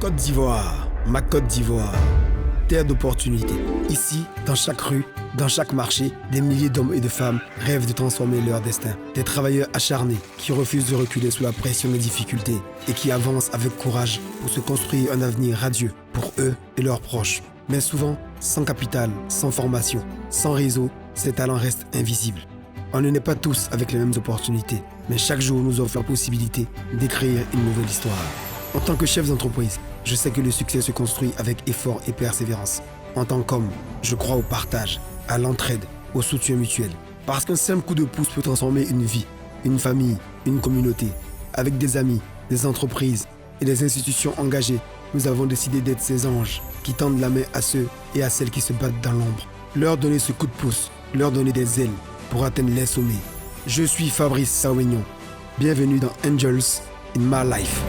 Côte d'Ivoire, ma Côte d'Ivoire, terre d'opportunités. Ici, dans chaque rue, dans chaque marché, des milliers d'hommes et de femmes rêvent de transformer leur destin. Des travailleurs acharnés qui refusent de reculer sous la pression des difficultés et qui avancent avec courage pour se construire un avenir radieux pour eux et leurs proches. Mais souvent, sans capital, sans formation, sans réseau, ces talents restent invisibles. On ne naît pas tous avec les mêmes opportunités, mais chaque jour nous offre la possibilité d'écrire une nouvelle histoire. En tant que chef d'entreprise, je sais que le succès se construit avec effort et persévérance. En tant qu'homme, je crois au partage, à l'entraide, au soutien mutuel. Parce qu'un simple coup de pouce peut transformer une vie, une famille, une communauté. Avec des amis, des entreprises et des institutions engagées, nous avons décidé d'être ces anges qui tendent la main à ceux et à celles qui se battent dans l'ombre. Leur donner ce coup de pouce, leur donner des ailes pour atteindre les sommets. Je suis Fabrice Sauignon. Bienvenue dans Angels in My Life.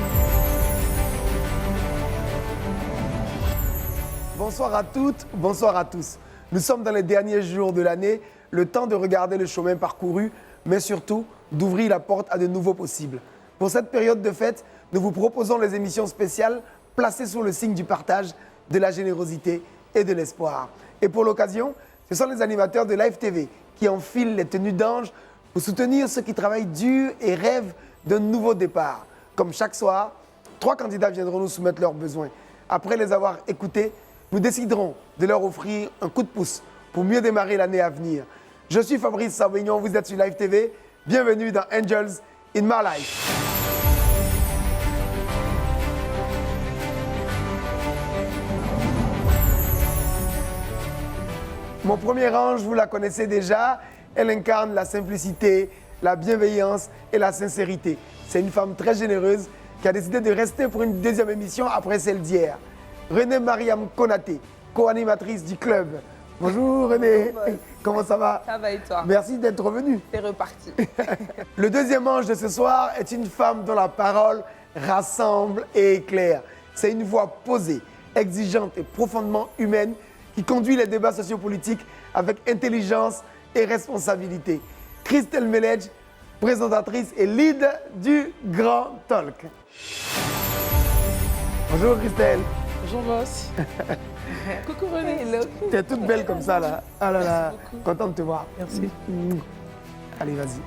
Bonsoir à toutes, bonsoir à tous. Nous sommes dans les derniers jours de l'année, le temps de regarder le chemin parcouru, mais surtout d'ouvrir la porte à de nouveaux possibles. Pour cette période de fête, nous vous proposons les émissions spéciales placées sous le signe du partage, de la générosité et de l'espoir. Et pour l'occasion, ce sont les animateurs de Live TV qui enfilent les tenues d'ange pour soutenir ceux qui travaillent dur et rêvent d'un nouveau départ. Comme chaque soir, 3 candidats viendront nous soumettre leurs besoins. Après les avoir écoutés, nous déciderons de leur offrir un coup de pouce pour mieux démarrer l'année à venir. Je suis Fabrice Sauignon, vous êtes sur Live TV. Bienvenue dans Angels in My Life. Mon premier ange, vous la connaissez déjà. Elle incarne la simplicité, la bienveillance et la sincérité. C'est une femme très généreuse qui a décidé de rester pour une deuxième émission après celle d'hier. Renée Mariam Konaté, co-animatrice du club. Bonjour Renée, bonjour. Comment ça va? Ça va et toi? Merci d'être revenue. C'est reparti. Le deuxième ange de ce soir est une femme dont la parole rassemble et éclaire. C'est une voix posée, exigeante et profondément humaine qui conduit les débats sociopolitiques avec intelligence et responsabilité. Christelle Meledj, présentatrice et lead du Grand Talk. Bonjour Christelle. Bonjour Boss. Coucou René. Hello. Tu es toute belle comme ça là. Ah là là, contente de te voir. Merci. Allez, vas-y.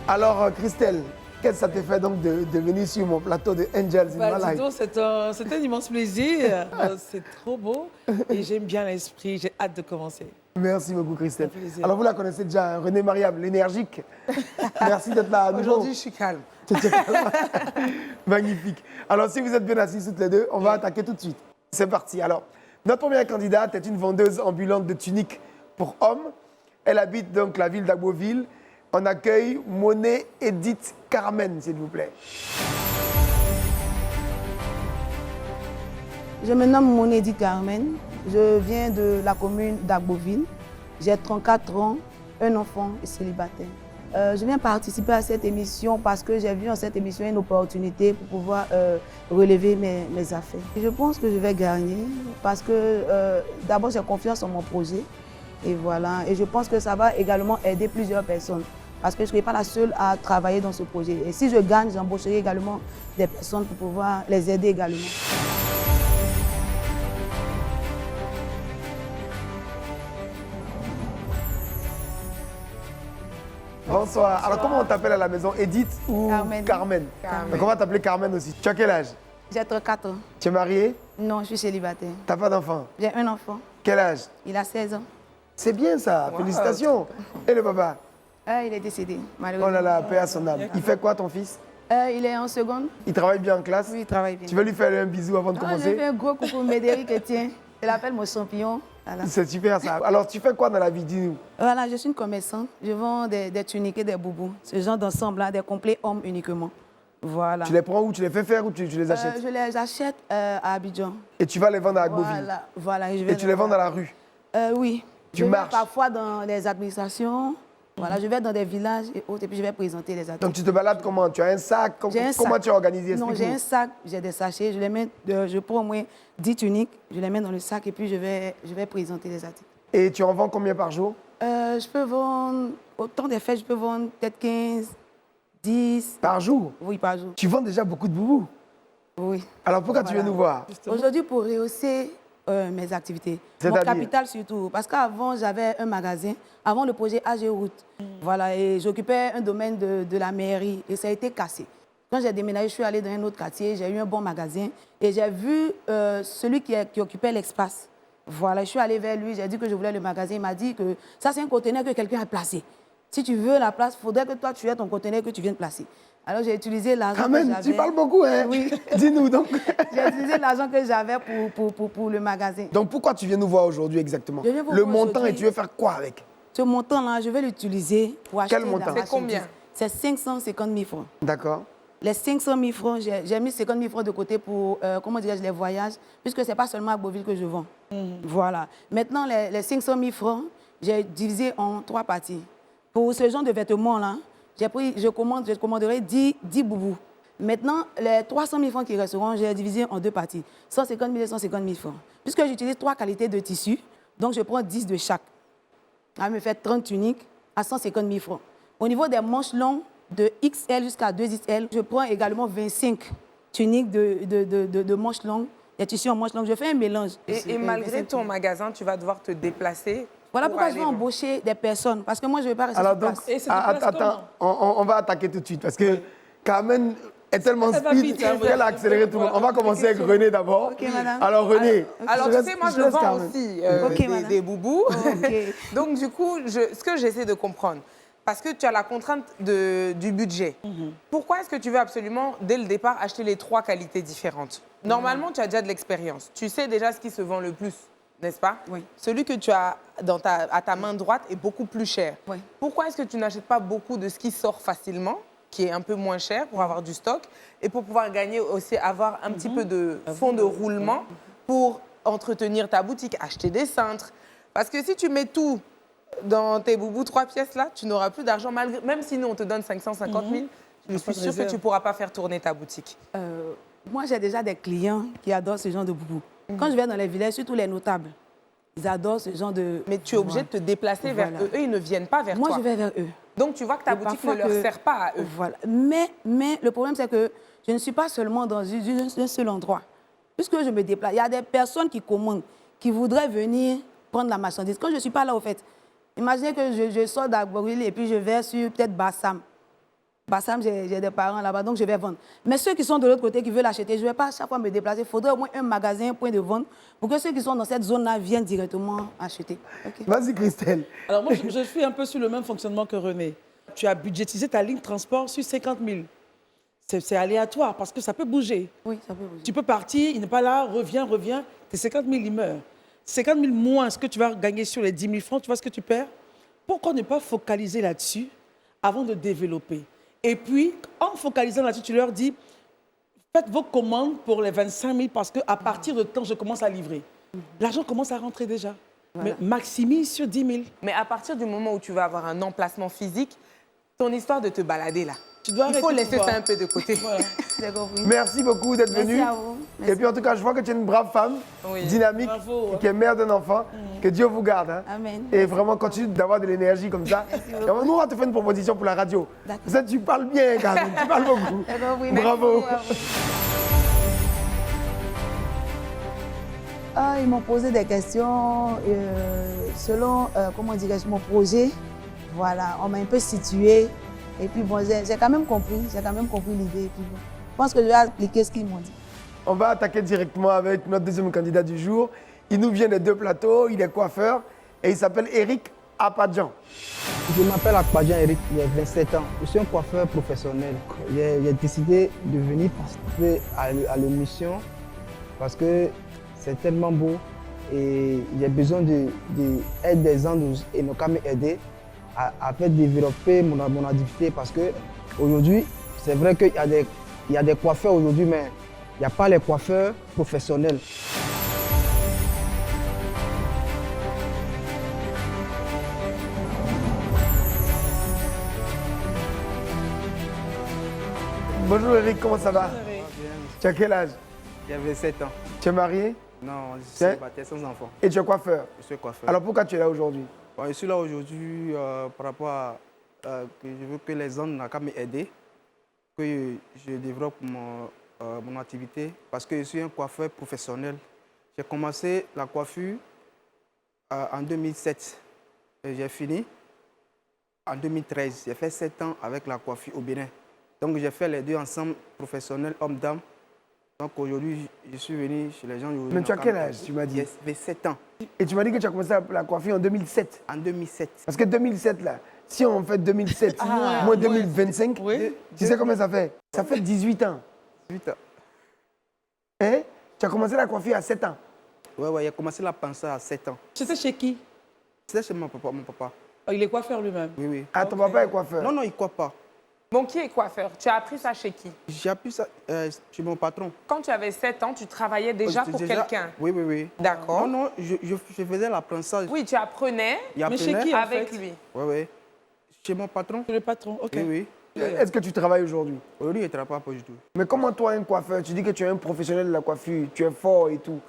Alors Christelle, qu'est-ce que ça te fait donc de venir sur mon plateau de Angels in My Life? C'est un immense plaisir. C'est trop beau et j'aime bien l'esprit. J'ai hâte de commencer. Merci beaucoup Christelle. Alors vous la connaissez déjà, Renée Mariam, l'énergique. Merci d'être là à nouveau. Aujourd'hui, je suis calme. Magnifique. Alors si vous êtes bien assis toutes les deux, on va attaquer tout de suite. C'est parti. Alors, notre première candidate est une vendeuse ambulante de tuniques pour hommes. Elle habite donc la ville d'Agboville. On accueille Monet Edith Carmen, s'il vous plaît. Je me nomme Monet Edith Carmen. Je viens de la commune d'Agboville. J'ai 34 ans, un enfant et célibataire. Je viens participer à cette émission parce que j'ai vu dans cette émission une opportunité pour pouvoir relever mes affaires. Et je pense que je vais gagner parce que d'abord j'ai confiance en mon projet. Et voilà. Et je pense que ça va également aider plusieurs personnes. Parce que je ne serai pas la seule à travailler dans ce projet. Et si je gagne, j'embaucherai également des personnes pour pouvoir les aider également. Bonsoir. Alors comment on t'appelle à la maison, Edith ou Carmen. Carmen. Donc on va t'appeler Carmen aussi. Tu as quel âge? J'ai 34 ans. Tu es mariée? Non, je suis célibataire. Tu n'as pas d'enfant? J'ai un enfant. Quel âge? Il a 16 ans. C'est bien ça, félicitations. Et le papa? Il est décédé, malheureusement. Oh là là, paix à son âme. Il fait quoi ton fils? Il est en seconde. Il travaille bien en classe? Oui, il travaille bien. Tu veux lui faire un bisou avant de Je commencer? lui fais un gros coucou Médéric Etienne. Il appelle mon champion. Voilà. C'est super ça. Alors tu fais quoi dans la vie, dis-nous? Voilà, je suis une commerçante. Je vends des tuniques et des boubous. Ce genre d'ensemble-là, des complets hommes uniquement. Voilà. Tu les prends où? Tu les fais faire ou tu les achètes? Je les achète à Abidjan. Et tu vas les vendre à Agboville? Voilà. Et tu les vends dans la rue? Oui. Tu je marches? vais parfois dans les administrations. Voilà, je vais dans des villages et autres, et puis je vais présenter les ateliers. Donc tu te balades comment? Tu as un sac? Comment tu es organisé? Non, j'ai un sac, j'ai des sachets, je prends au moins 10 tuniques, je les mets dans le sac et puis je vais présenter les articles. Et tu en vends combien par jour? Je peux vendre, au temps des fêtes, je peux vendre peut-être 15, 10. Par jour? Oui, par jour. Tu vends déjà beaucoup de boubous. Oui. Alors pourquoi tu viens nous voir? Aujourd'hui, pour rehausser mes activités, mon C'est-à-dire? capital surtout, parce qu'avant, j'avais un magasin, avant le projet AG Route. Voilà, et j'occupais un domaine de la mairie et ça a été cassé. Quand j'ai déménagé, je suis allée dans un autre quartier, j'ai eu un bon magasin et j'ai vu celui qui occupait l'espace. Voilà, je suis allée vers lui, j'ai dit que je voulais le magasin. Il m'a dit que ça, c'est un conteneur que quelqu'un a placé. Si tu veux la place, il faudrait que toi, tu aies ton conteneur que tu viennes placer. Alors, j'ai utilisé l'argent que Amen, j'avais. tu parles beaucoup, hein? Oui. Dis-nous donc. J'ai utilisé l'argent que j'avais pour le magasin. Donc pourquoi tu viens nous voir aujourd'hui exactement? Je viens vous Le voir montant, et aujourd'hui. tu veux faire quoi avec? Ce montant-là, je vais l'utiliser pour acheter Quel montant? la C'est combien? marchandise. C'est 550 000 francs. D'accord. Les 500 000 francs, j'ai mis 50 000 francs de côté pour, comment dirais-je, les voyages, puisque ce n'est pas seulement à Beauville que je vends. Voilà. Maintenant, les 500 000 francs, j'ai divisé en 3 parties. Pour ce genre de vêtements-là, je commanderai 10 boubous. Maintenant, les 300 000 francs qui resteront, j'ai divisé en 2 parties. 150 000 et 150 000 francs. Puisque j'utilise 3 qualités de tissu, donc je prends 10 de chaque. Ça me fait 30 tuniques à 150 000 francs. Au niveau des manches longues, de XL jusqu'à 2XL, je prends également 25 tuniques de manches longues, des tissus en manches longues. Je fais un mélange. Et malgré ton magasin, tu vas devoir te déplacer. Voilà pour pourquoi je aller vais vendre. embaucher des personnes, parce que moi, je ne vais pas rester Alors sur donc, place. Et c'est de place attends, on va attaquer tout de suite parce que Carmen est tellement Elle va speed vite, hein, qu'elle a oui. accéléré tout le monde. On va commencer avec René d'abord. Ok, madame. Alors René, Alors, tu sais, moi, je vends aussi Ok, madame. des boubous. Ok. Donc, du coup, ce que j'essaie de comprendre, parce que tu as la contrainte du budget, pourquoi est-ce que tu veux absolument, dès le départ, acheter les 3 qualités différentes? Normalement, tu as déjà de l'expérience. Tu sais déjà ce qui se vend le plus, n'est-ce pas? Oui. Celui que tu as à ta main droite est beaucoup plus cher. Oui. Pourquoi est-ce que tu n'achètes pas beaucoup de ce qui sort facilement, qui est un peu moins cher pour avoir du stock et pour pouvoir gagner aussi, avoir un petit peu de fonds de roulement pour entretenir ta boutique, acheter des cintres? Parce que si tu mets tout dans tes boubous 3 pièces là, tu n'auras plus d'argent, même si nous on te donne 550 000, je suis sûre que tu ne pourras pas faire tourner ta boutique. Moi, j'ai déjà des clients qui adorent ce genre de boubous. Quand je vais dans les villages, surtout les notables, ils adorent ce genre de... Mais tu es obligé de te déplacer vers Voilà. eux. Eux, ils ne viennent pas vers Moi, toi. je vais vers eux. Donc, tu vois que ta Et boutique ne parfois leur sert pas à eux. Voilà. Mais le problème, c'est que je ne suis pas seulement dans un seul endroit. Puisque je me déplace, il y a des personnes qui commandent, qui voudraient venir prendre la marchandise. Quand je ne suis pas là, au fait, imaginez que je sors d'Agboril et puis je vais sur peut-être Bassam. Bassam, j'ai des parents là-bas, donc je vais vendre. Mais ceux qui sont de l'autre côté, qui veulent acheter, je ne vais pas à chaque fois me déplacer. Il faudrait au moins un magasin, un point de vente, pour que ceux qui sont dans cette zone-là viennent directement acheter. Ok. vas-y Christelle. Alors, moi, je suis un peu sur le même fonctionnement que René. Tu as budgétisé ta ligne de transport sur 50 000. C'est aléatoire parce que ça peut bouger. Oui, ça peut bouger. Tu peux partir, il n'est pas là, reviens. Tes 50 000, il meurt. 50 000 moins ce que tu vas gagner sur les 10 000 francs, tu vois ce que tu perds? Pourquoi ne pas focaliser là-dessus avant de développer? Et puis, en focalisant là-dessus, tu leur dis, faites vos commandes pour les 25 000 parce qu'à partir de temps, je commence à livrer. L'argent commence à rentrer déjà. Voilà. Mais maximise sur 10 000. Mais à partir du moment où tu vas avoir un emplacement physique, ton histoire de te balader là, Tu dois il faut arrêter laisser de ça voir. un peu de côté. Voilà. J'ai compris. Merci beaucoup d'être Merci venu. à vous. Merci. Et puis en tout cas, je vois que tu es une brave femme, Oui. dynamique, Bravo. qui est mère d'un enfant. Que Dieu vous garde. hein. Amen. Et vraiment, continue d'avoir de l'énergie comme ça. Et nous, on va te faire une proposition pour la radio. D'accord. Ça, tu parles bien, Carmen. Tu parles beaucoup. J'ai compris. Bravo. Merci beaucoup. Ils m'ont posé des questions selon, comment dirais-je, mon projet. Voilà, on m'a un peu situé. Et puis bon, j'ai quand même compris l'idée. Et puis bon, je pense que je vais appliquer ce qu'ils m'ont dit. On va attaquer directement avec notre deuxième candidat du jour. Il nous vient des 2 plateaux, il est coiffeur et il s'appelle Eric Apadjan. Je m'appelle Akpadjan Eric, j'ai 27 ans. Je suis un coiffeur professionnel. J'ai décidé de venir participer à l'émission parce que c'est tellement beau et j'ai besoin d'aide des gens et ne qu'à m'aider à faire développer mon activité parce qu'aujourd'hui, c'est vrai qu'il y a des coiffeurs aujourd'hui, mais il n'y a pas les coiffeurs professionnels. Bonjour Eric, comment ça va? Tu as quel âge? J'avais 7 ans. Tu es marié Non, je suis Tiens. célibataire sans enfant. et tu es coiffeur. Je suis coiffeur. Alors pourquoi tu es là aujourd'hui? Bon, je suis là aujourd'hui par rapport à que je veux que les hommes n'ont qu'à m'aider que je développe mon activité parce que je suis un coiffeur professionnel. J'ai commencé la coiffure en 2007 et j'ai fini en 2013. J'ai fait 7 ans avec la coiffure au Bénin. Donc j'ai fait les deux ensemble, professionnels, hommes-dames. Donc aujourd'hui, je suis venu chez les gens. Mais tu as quel âge, tu m'as dit? J'ai 7 ans. Et tu m'as dit que tu as commencé la coiffure en 2007. En 2007. Parce que 2007, là, si on fait 2007, moins 2025, tu sais combien ça fait? Ça fait 18 ans. 18 ans. Hein? Tu as commencé la coiffure à 7 ans. Ouais, j'ai commencé la pensée à 7 ans. C'était chez qui? C'était chez mon papa. Oh, il est coiffeur lui-même. Oui, oui. Ah, ton papa est coiffeur? Non, il ne coiffe pas. Bon, qui est coiffeur? Tu as appris ça chez qui? J'ai appris ça chez mon patron. Quand tu avais 7 ans, tu travaillais déjà pour quelqu'un? Oui. D'accord. Non, je faisais l'apprentissage. Oui, tu apprenais Mais chez qui, en avec fait? lui? Oui. Chez mon patron. Le patron, ok. Oui. Est-ce que tu travailles aujourd'hui? Aujourd'hui, je ne travaille pas du tout. Mais comment toi, un coiffeur, tu dis que tu es un professionnel de la coiffure, tu es fort et tout.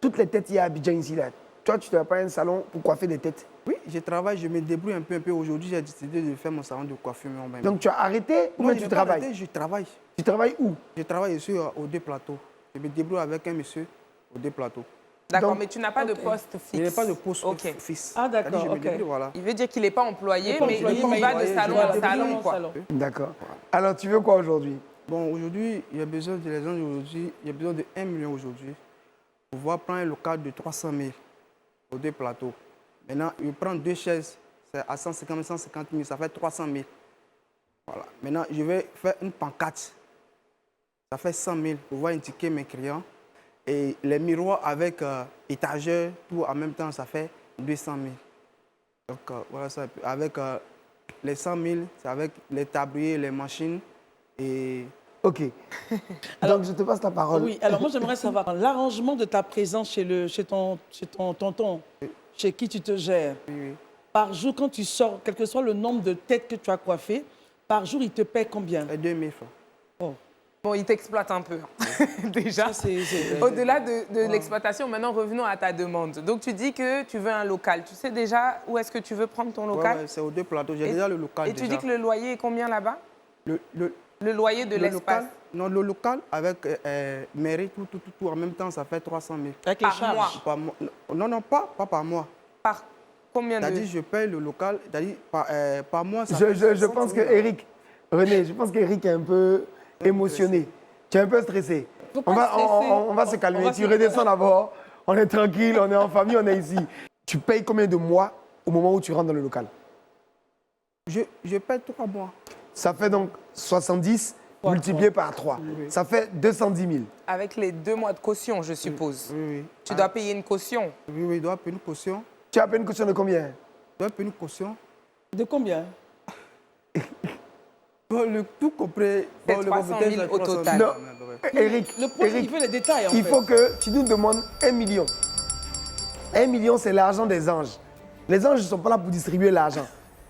Toutes les têtes, il y a à Abidjan ici, là. Toi, tu n'as pas un salon pour coiffer des têtes? Oui, je travaille, je me débrouille un peu. Aujourd'hui, j'ai décidé de faire mon salon de coiffure moi-même. Donc tu as arrêté ou non, bien tu travailles? Arrêté, je travaille. Tu travailles où? Je travaille ici aux deux plateaux. Je me débrouille avec un monsieur aux deux plateaux. D'accord, Donc- mais tu n'as pas de poste fixe. Il n'y a pas de poste Ok. fixe. Ah, d'accord, C'est-à-dire, je me ok. débrouille, voilà. Il veut dire qu'il n'est pas employé, Il est pas mais employé, il mais va il de va- salon voilà, en salon, salon en quoi. salon. D'accord. Alors tu veux quoi aujourd'hui? Bon, aujourd'hui, il y a besoin de les gens aujourd'hui, il y a besoin de 1 million aujourd'hui pour pouvoir prendre un local de 300 000 aux deux plateaux. Maintenant, il prend 2 chaises, c'est à 150 000, ça fait 300 000. Voilà. Maintenant, je vais faire une pancarte. Ça fait 100 000 pour pouvoir indiquer mes clients. Et les miroirs avec étagère, tout en même temps, ça fait 200 000. Donc, voilà ça. Avec les 100 000, c'est avec les tabliers, les machines et... Ok. Donc je te passe la parole. Oui, alors moi j'aimerais savoir l'arrangement de ta présence chez ton tonton, chez qui tu te gères. Oui. Par jour, quand tu sors, quel que soit le nombre de têtes que tu as coiffées, par jour, il te paie combien? Et 2 000 francs. Oh, Bon, il t'exploite un peu, déjà. ça, c'est- Au-delà de l'exploitation, maintenant revenons à ta demande. Donc tu dis que tu veux un local. Tu sais déjà où est-ce que tu veux prendre ton local? Ouais, c'est aux deux plateaux. J'ai Et- déjà le local. Et tu dis que le loyer est combien là-bas? Le loyer de le l'espace local, non, le local avec mairie, tout, en même temps, ça fait 300 000. Avec les Par charges. mois. Par mois. Non, pas par mois. Par combien de... C'est-à-dire, je paye le local, c'est-à-dire, par mois, ça Je fait pense 60 que 000. Eric, René, je pense qu'Eric est un peu émotionné. Tu es un peu stressé. Faut On pas va, stresser. on va se calmer. va Tu se- redescends d'abord. On est tranquille, on est en famille, on est ici. Tu payes combien de mois au moment où tu rentres dans le local? Je paye 3 mois. Ça fait donc 70 Fois multiplié par 3. Ça fait 210 000. Avec les 2 mois de caution, je suppose. Oui. Tu dois payer une caution. Oui, il doit payer une caution. Tu as payé une caution de combien? Il doit payer une caution. De combien? Bon, le tout compris. C'est bon, le 300 000 compris, au 300 000. total. Non. Ouais. Eric, Le projet, il Eric, fait les détails, en il fait. faut que tu nous demandes 1 million. 1 million, c'est l'argent des anges. Les anges ne sont pas là pour distribuer l'argent.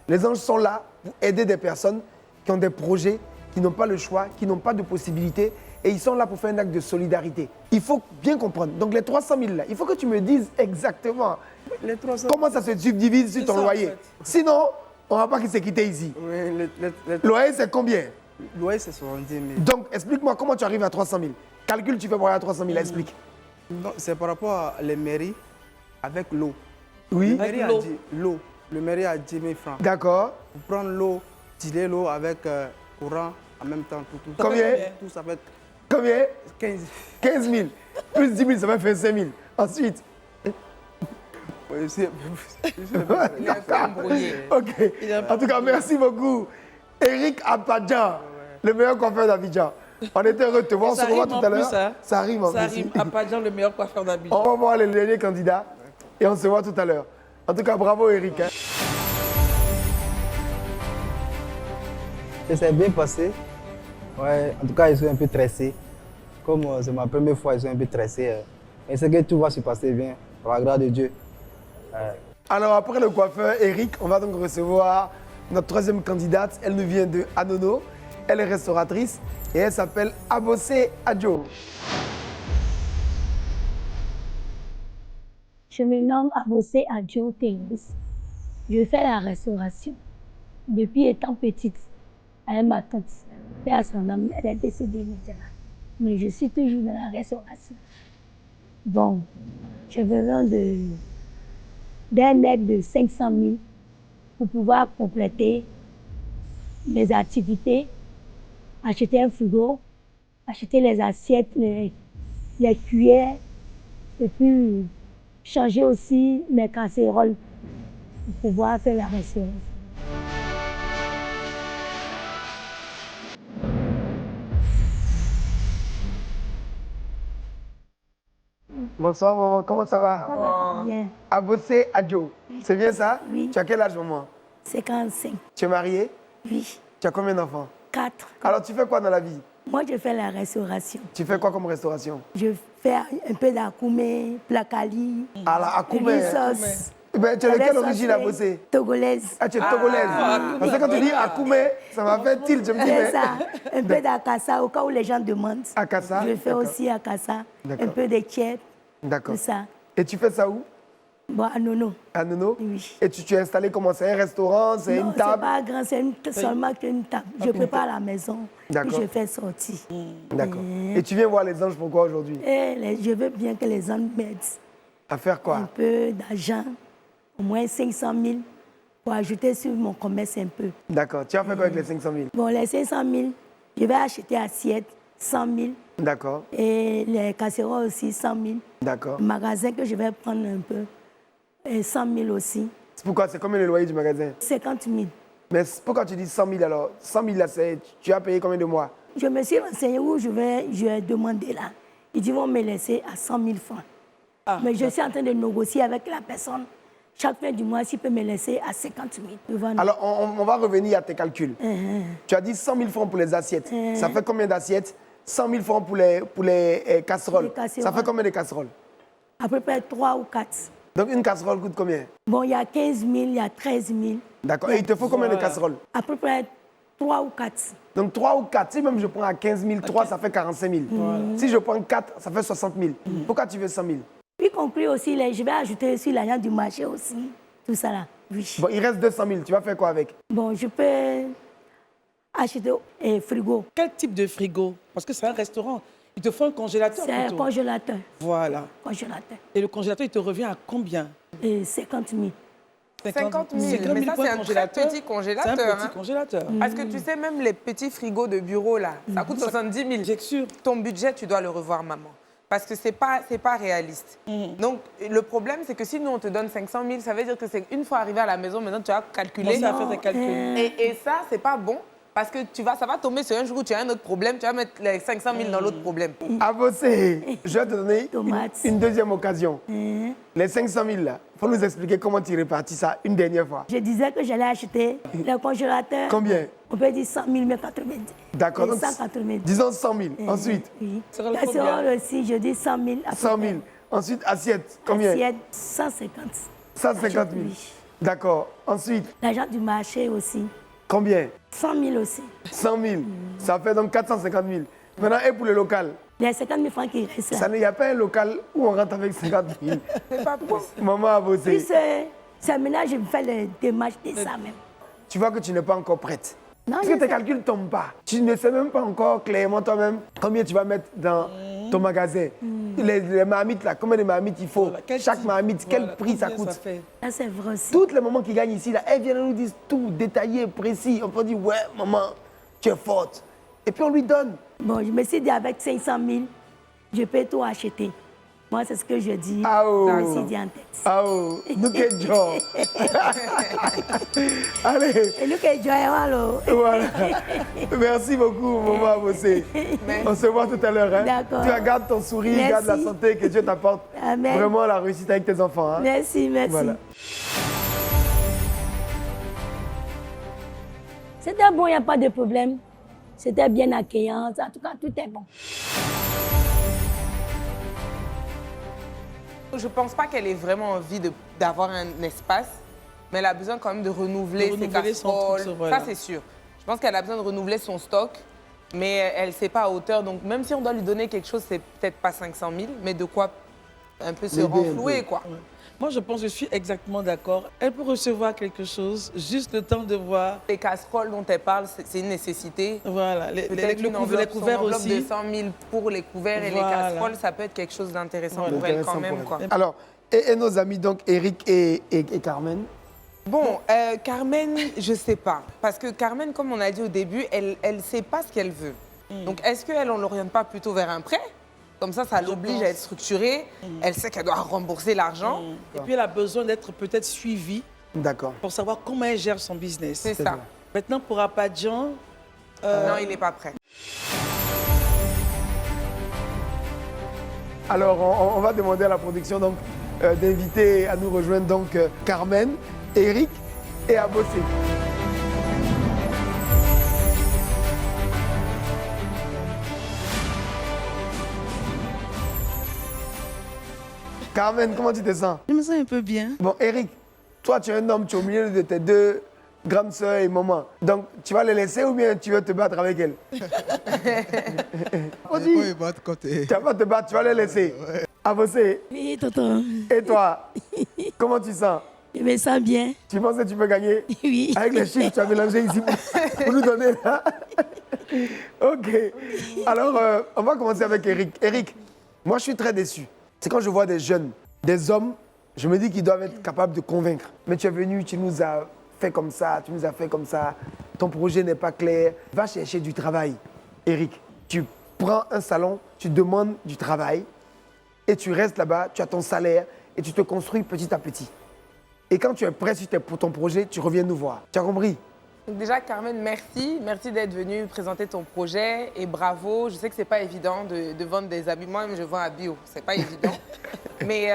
Les anges sont là pour aider des personnes qui ont des projets, qui n'ont pas le choix, qui n'ont pas de possibilités. Et ils sont là pour faire un acte de solidarité. Il faut bien comprendre. Donc les 300 000 là, il faut que tu me dises exactement Les 300 comment ça se subdivise sur C'est ton ça, en loyer. fait. Sinon, on ne va pas qui s'est quitté ici. Oui, le Loyer, c'est combien? loyer, c'est 70 000. Donc explique-moi comment tu arrives à 300 000. Calcul, tu fais pour aller à 300 000, explique. Non, c'est par rapport à les mairies avec l'eau. Oui, Le mairie a l'eau. dit l'eau. Le mairie a 10 000 francs. d'accord. Pour prendre l'eau, tirer l'eau avec courant en même temps. Tout. Combien? Tout ça fait Combien? 15 15 000. Plus 10 000, ça va faire 5 000. Ensuite, Oui, c'est- Il est un peu embrouillé. ok. En tout cas, merci beaucoup. Eric Abadjan, le meilleur coiffeur d'Abidjan. On était heureux de te voir. On Ça se revoit rime tout en à l'heure. plus, hein. Ça arrive en Ça plus. rime. Abadjan, le meilleur coiffeur d'Abidjan. On va voir les derniers candidats et on se voit tout à l'heure. En tout cas, bravo Eric. hein. Ça s'est bien passé. Ouais, en tout cas, ils sont un peu stressés. Comme c'est ma première fois, ils sont un peu stressés. Et c'est que tout va se passer bien, par la grâce de Dieu. Alors, après le coiffeur Eric, on va donc recevoir notre troisième candidate. Elle nous vient de Anono. Elle est restauratrice et elle s'appelle Abossé Adjo. Je me nomme Abossé Adjo Tennis. Je fais la restauration depuis étant petite avec ma tante. paix à son âme, elle est décédée maintenant. Mais je suis toujours dans la restauration. Bon, j'ai besoin d'un aide de 500 000 pour pouvoir compléter mes activités, acheter un frigo, acheter les assiettes, les cuillères, et puis changer aussi mes casseroles pour pouvoir faire la restauration. Bonsoir, maman. Comment ça va? Bien, Abossé Adjo. C'est bien ça? Oui. Tu as quel âge, maman? 55, Tu es mariée? oui, Tu as combien d'enfants? 4. Alors, tu fais quoi dans la vie? Moi, je fais la restauration. Tu fais quoi comme restauration? Je fais un peu d'akoumé, placali, À la Akoumé. sauce. Ben, tu es de avec quelle origine, sauce Abossé? togolaise. Ah, tu es togolaise. Parce que quand tu dis Akoumé, ça m'a fait tilt. Je me dis, C'est mais... ça, un peu d'akassa au cas où les gens demandent. Akassa, Je fais d'accord. aussi akassa, un D'accord. peu de tchèp, D'accord. tout ça. Et tu fais ça où? Bon, à Nono. À Nono? Oui. Et tu es installé comment? C'est un restaurant? C'est Non, une c'est table? pas grand, c'est seulement qu'une table. Je prépare à la maison, puis D'accord. je fais sortir. D'accord. Et tu viens voir les anges pourquoi aujourd'hui? Et je veux bien que les hommes m'aident. À faire Un quoi? peu d'argent, au moins 500 000, pour ajouter sur mon commerce un peu. D'accord. Tu as fait quoi avec les 500 000? Bon, les 500 000, je vais acheter assiettes, 100 000, D'accord. et les casseroles aussi, 100 000. D'accord. Le magasin que je vais prendre un peu, et 100 000 aussi, C'est pourquoi? C'est combien le loyer du magasin? 50 000. Mais pourquoi tu dis 100 000 alors? 100 000 là, tu as payé combien de mois? Je me suis renseignée où je vais demander là. Ils disent vont me laisser à 100 000 francs. Mais je suis en train de négocier avec la personne. Chaque fin du mois, s'il peut me laisser à 50 000. devant nous. Alors, on va revenir à tes calculs. Tu as dit 100 000 francs pour les assiettes. Ça fait combien d'assiettes? 100 000 francs pour les casseroles. Les casseroles. Ça fait combien de casseroles? À peu près 3 ou 4. Donc, une casserole coûte combien? Bon, il y a 15 000, il y a 13 000. D'accord. Et il te faut combien de casseroles? À peu près 3 ou 4. Donc 3 ou 4, si même je prends à 15 000, 3, ça fait 45 000. Si je prends 4, ça fait 60 000. Pourquoi tu veux 100 000? Puis compris aussi, je vais ajouter aussi l'argent du marché aussi. Tout ça là, oui. Bon, il reste 200 000, tu vas faire quoi avec? Bon, je peux acheter un frigo. Quel type de frigo? Parce que c'est un restaurant. Il te faut un congélateur C'est un plutôt. congélateur. Voilà. Congélateur. Et le congélateur, il te revient à combien? Et 50 000. 50 000, 50 000 mais ça, pour c'est un très congélateur. petit congélateur. C'est un petit hein. congélateur. Parce que tu sais, même les petits frigos de bureau, là, ça coûte 70 000. Bien sûr. Ton budget, tu dois le revoir, maman. Parce que c'est pas réaliste. Donc, le problème, c'est que si nous, on te donne 500 000, ça veut dire que c'est une fois arrivé à la maison, maintenant, tu as calculé. Commencer à faire tes calculs. Et ça, c'est pas bon. Parce que ça va tomber sur un jour où tu as un autre problème, tu vas mettre les 500 000 dans l'autre problème. Abossé, je vais te donner Tomates. une deuxième occasion. Les 500 000 là, il faut nous expliquer comment tu répartis ça une dernière fois. Je disais que j'allais acheter le congélateur. Combien? On peut dire 100 000, mais 90. D'accord. Et donc, 190. disons 100 000. Ensuite, Oui. Ça sera le Casserole aussi, je dis 100 000. à peu 100 000. près. Ensuite, assiette. Combien? Assiette, 150. 150 000. Oui. D'accord. Ensuite, L'argent du marché aussi. combien? 100 000 aussi. 100 000. Ça fait donc 450 000. Maintenant, et pour le local? Les 50 000 francs qui restent là. Il n'y a pas un local où on rentre avec 50 000. C'est pas possible. Maman a bossé. Puis c'est maintenant que je fais les démarches de ça même. Tu vois que tu n'es pas encore prête. Non, Parce je que tes sais. calculs ne tombent pas. Tu ne sais même pas encore clairement toi-même combien tu vas mettre dans ton magasin. Les marmites, là, combien de marmites il faut. Voilà, quel Chaque type, marmite, voilà, quel prix ça combien coûte. fait Ça, c'est vrai aussi. Toutes les mamans qui gagnent ici, là, elles viennent nous dire tout, détaillé, précis. On peut dire, ouais, maman, tu es forte. Et puis on lui donne. Bon, je me suis dit avec 500 000, je peux tout acheter. Moi, c'est ce que je dis. Ah oh. Je me suis dit en tête. Ah oh, nous que Joe. Allez, Et nous, que je alors. voilà. Merci beaucoup, maman a bossé. On se voit tout à l'heure. Hein. D'accord. Tu gardes ton sourire, Merci. garde la santé, que Dieu t'apporte Amen. vraiment la réussite avec tes enfants. Hein. Merci, merci. Voilà. C'était bon, il n'y a pas de problème. C'était bien accueillant. En tout cas, tout est bon. Je ne pense pas qu'elle ait vraiment envie d'avoir un espace, mais elle a besoin quand même de renouveler, De renouveler ses son truc, casseroles. voilà. Ça, c'est sûr. Je pense qu'elle a besoin de renouveler son stock, mais elle ne sait pas à hauteur. Donc, même si on doit lui donner quelque chose, c'est peut-être pas 500 000, mais de quoi un peu se L'aider un renflouer, peu. quoi. Moi, je pense que je suis exactement d'accord. Elle peut recevoir quelque chose, juste le temps de voir. Les casseroles dont elle parle, c'est une nécessité. Voilà, Peut-être une enveloppe, les couverts son enveloppe aussi. de 100 000 pour les couverts et les casseroles, ça peut être quelque chose d'intéressant pour elle quand même. Quoi. Alors, et nos amis, donc, Eric et Carmen? Bon, Carmen, je ne sais pas. Parce que Carmen, comme on a dit au début, elle ne sait pas ce qu'elle veut. Donc, est-ce qu'elle, on ne l'oriente pas plutôt vers un prêt? Comme ça l'oblige à être structurée. Elle sait qu'elle doit rembourser l'argent. Et puis, elle a besoin d'être peut-être suivie. D'accord. Pour savoir comment elle gère son business. C'est ça. Maintenant, pour Abadjan... Non, il n'est pas prêt. Alors, on va demander à la production donc d'inviter à nous rejoindre donc Carmen, Eric et Abossé. Carmen, comment tu te sens? Je me sens un peu bien. Bon, Eric, toi, tu es un homme, tu es au milieu de tes deux grandes sœurs et maman. Donc, tu vas les laisser ou bien tu vas te battre avec elles? Odi, tu vas pas te battre, tu vas les laisser. Abossé, Oui, tonton. et toi, comment tu sens? Je me sens bien. Tu penses que tu peux gagner? Oui. Avec les chiffres que tu as mélangés ici pour nous donner là. Ok. Alors, on va commencer avec Eric. Eric, moi, je suis très déçu. C'est quand je vois des jeunes, des hommes, je me dis qu'ils doivent être capables de convaincre. Mais tu es venu, tu nous as fait comme ça, tu nous as fait comme ça. Ton projet n'est pas clair. Va chercher du travail. Eric, tu prends un salon, tu demandes du travail et tu restes là-bas, tu as ton salaire et tu te construis petit à petit. Et quand tu es prêt pour ton projet, tu reviens nous voir. Tu as compris? Donc déjà, Carmen, merci. Merci d'être venue présenter ton projet et bravo. Je sais que c'est pas évident de vendre des habits. Moi-même, je vends à bio. C'est pas évident. Mais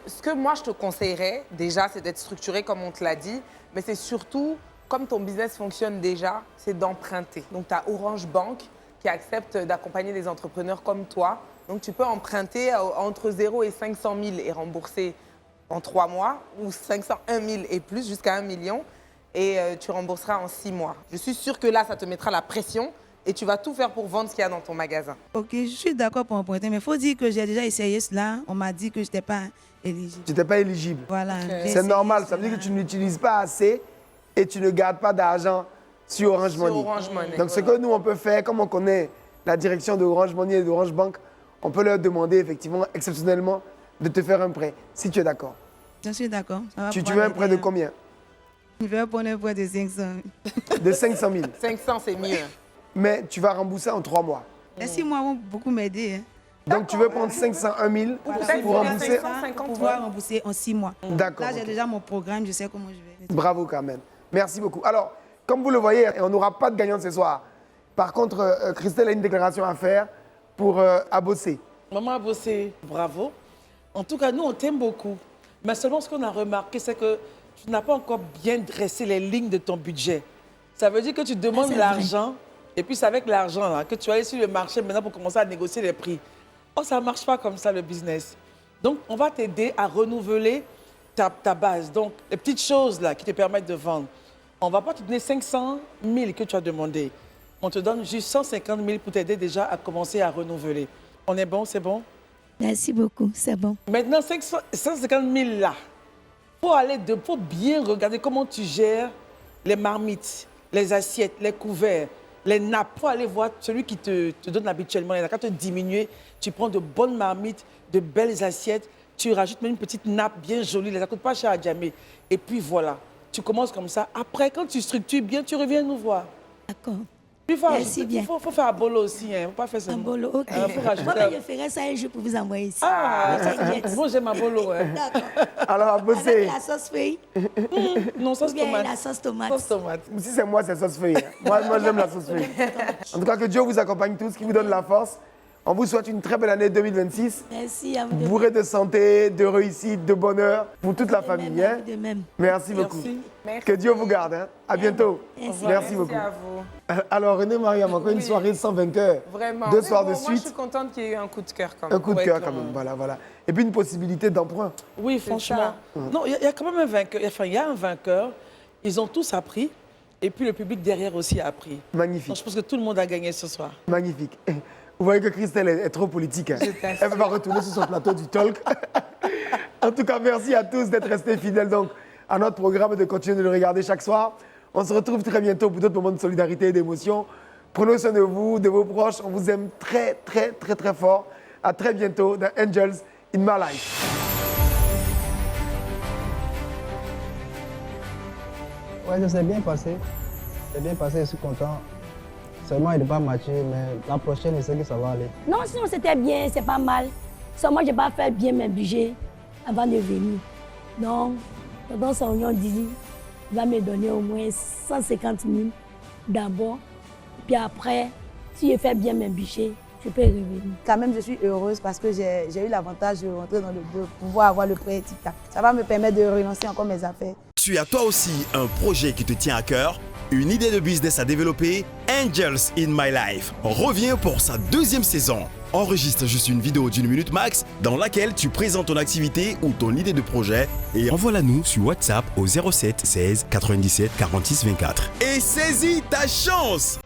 ce que moi, je te conseillerais, déjà, c'est d'être structuré comme on te l'a dit. Mais c'est surtout, comme ton business fonctionne déjà, c'est d'emprunter. Donc, tu as Orange Bank qui accepte d'accompagner des entrepreneurs comme toi. Donc, tu peux emprunter entre 0 et 500 000 et rembourser en 3 mois ou 501 000 et plus, jusqu'à 1 million. Et tu rembourseras en 6 mois. Je suis sûre que là, ça te mettra la pression et tu vas tout faire pour vendre ce qu'il y a dans ton magasin. Ok, je suis d'accord pour emprunter, mais il faut dire que j'ai déjà essayé cela. On m'a dit que je n'étais pas éligible. Tu n'étais pas éligible. Voilà. C'est normal, ça veut dire que tu n'utilises pas assez et tu ne gardes pas d'argent sur Orange Money. Orange Money. Donc, ce que nous, on peut faire, comme on connaît la direction de Orange Money et d'Orange Bank, on peut leur demander effectivement, exceptionnellement, de te faire un prêt, si tu es d'accord. Je suis d'accord. Tu veux un prêt de combien? Je vais prendre un prêt de 500 000. De 500 000. 500, c'est mieux. Mais tu vas rembourser en 3 mois. Les 6 mois vont beaucoup m'aider. Hein. Donc, tu veux prendre 501 000 Voilà. pour rembourser? 550 Pour pouvoir rembourser en 6 mois. D'accord. Là, j'ai ok. déjà mon programme, je sais comment je vais. Bravo, Carmen. Merci beaucoup. Alors, comme vous le voyez, on n'aura pas de gagnant ce soir. Par contre, Christelle a une déclaration à faire pour Abossé. Maman a bossé, bravo. En tout cas, nous, on t'aime beaucoup. Mais seulement ce qu'on a remarqué, c'est que tu n'as pas encore bien dressé les lignes de ton budget. Ça veut dire que tu demandes c'est l'argent, et puis c'est avec l'argent là, que tu vas aller sur le marché maintenant pour commencer à négocier les prix. Oh, ça ne marche pas comme ça, le business. Donc, on va t'aider à renouveler ta base. Donc, les petites choses là qui te permettent de vendre. On ne va pas te donner 500 000 que tu as demandé. On te donne juste 150 000 pour t'aider déjà à commencer à renouveler. On est bon, c'est bon? Merci beaucoup, c'est bon. Maintenant, 150 000 là, faut bien regarder comment tu gères les marmites, les assiettes, les couverts, les nappes. Faut aller voir celui qui te donne habituellement. Il n'a qu'à te diminuer. Tu prends de bonnes marmites, de belles assiettes. Tu rajoutes même une petite nappe bien jolie. Ça ne coûte pas cher à jamais. Et puis voilà, tu commences comme ça. Après, quand tu structures bien, tu reviens nous voir. D'accord. Puis Merci bien. Il faut faire un bolo aussi. Hein. Faut pas faire ça. Un bolo, ok. faut rajouter Moi, un- je ferai ça un jour pour vous envoyer ici. Ah, T'inquiète. moi j'aime un bolo. Hein. D'accord. Alors, Abossé, Avec la sauce feuille Non, ou sauce bien tomate. la sauce tomate. Sauce tomate. si c'est moi, c'est sauce feuille. Moi j'aime la sauce feuille. En tout cas, que Dieu vous accompagne tous, qui vous donne la force. On vous souhaite une très belle année 2026, Merci à vous de bourrée de santé, de réussite, de bonheur pour toute la famille. même, à Hein? vous de même. Merci beaucoup. Merci. Que Dieu vous garde. Hein? À bientôt. Merci. beaucoup. à vous. Alors, René Mariam, encore une soirée sans vainqueur. Vraiment. Deux Mais soirs bon, de Moi, je suite. suis contente qu'il y ait eu un coup de cœur quand même. Un coup de Ouais, cœur quand quand même. même. Voilà, voilà. Et puis une possibilité d'emprunt. Oui, franchement. Non, il y a quand même un vainqueur. Enfin, il y a un vainqueur. Ils ont tous appris. Et puis le public derrière aussi a appris. Donc, Magnifique. je pense que tout le monde a gagné ce soir. Magnifique. Vous voyez que Christelle est trop politique. Hein. Elle ne peut pas retourner sur son plateau du talk. En tout cas, merci à tous d'être restés fidèles donc, à notre programme et de continuer de le regarder chaque soir. On se retrouve très bientôt pour d'autres moments de solidarité et d'émotion. Prenez soin de vous, de vos proches. On vous aime très, très, très, très fort. À très bientôt dans Angels in My Life. Ouais, ça s'est bien passé. C'est bien passé, je suis content. Seulement, il n'est pas matché, mais la prochaine, je sais que ça va aller. Non, sinon c'était bien, c'est pas mal. Seulement, je n'ai pas fait bien mes budgets avant de venir. Donc, dans son union dit, il va me donner au moins 150 000 d'abord. Puis après, si je fais bien mes budgets, je peux revenir. Quand même, je suis heureuse parce que j'ai eu l'avantage de rentrer dans de pouvoir avoir le prêt TikTok. Ça va me permettre de relancer encore mes affaires. Tu as toi aussi un projet qui te tient à cœur, une idée de business à développer? Angels in My Life revient pour sa 2e saison. Enregistre juste une vidéo d'1 minute max dans laquelle tu présentes ton activité ou ton idée de projet et envoie-la nous sur WhatsApp au 07 16 97 46 24. Et saisis ta chance!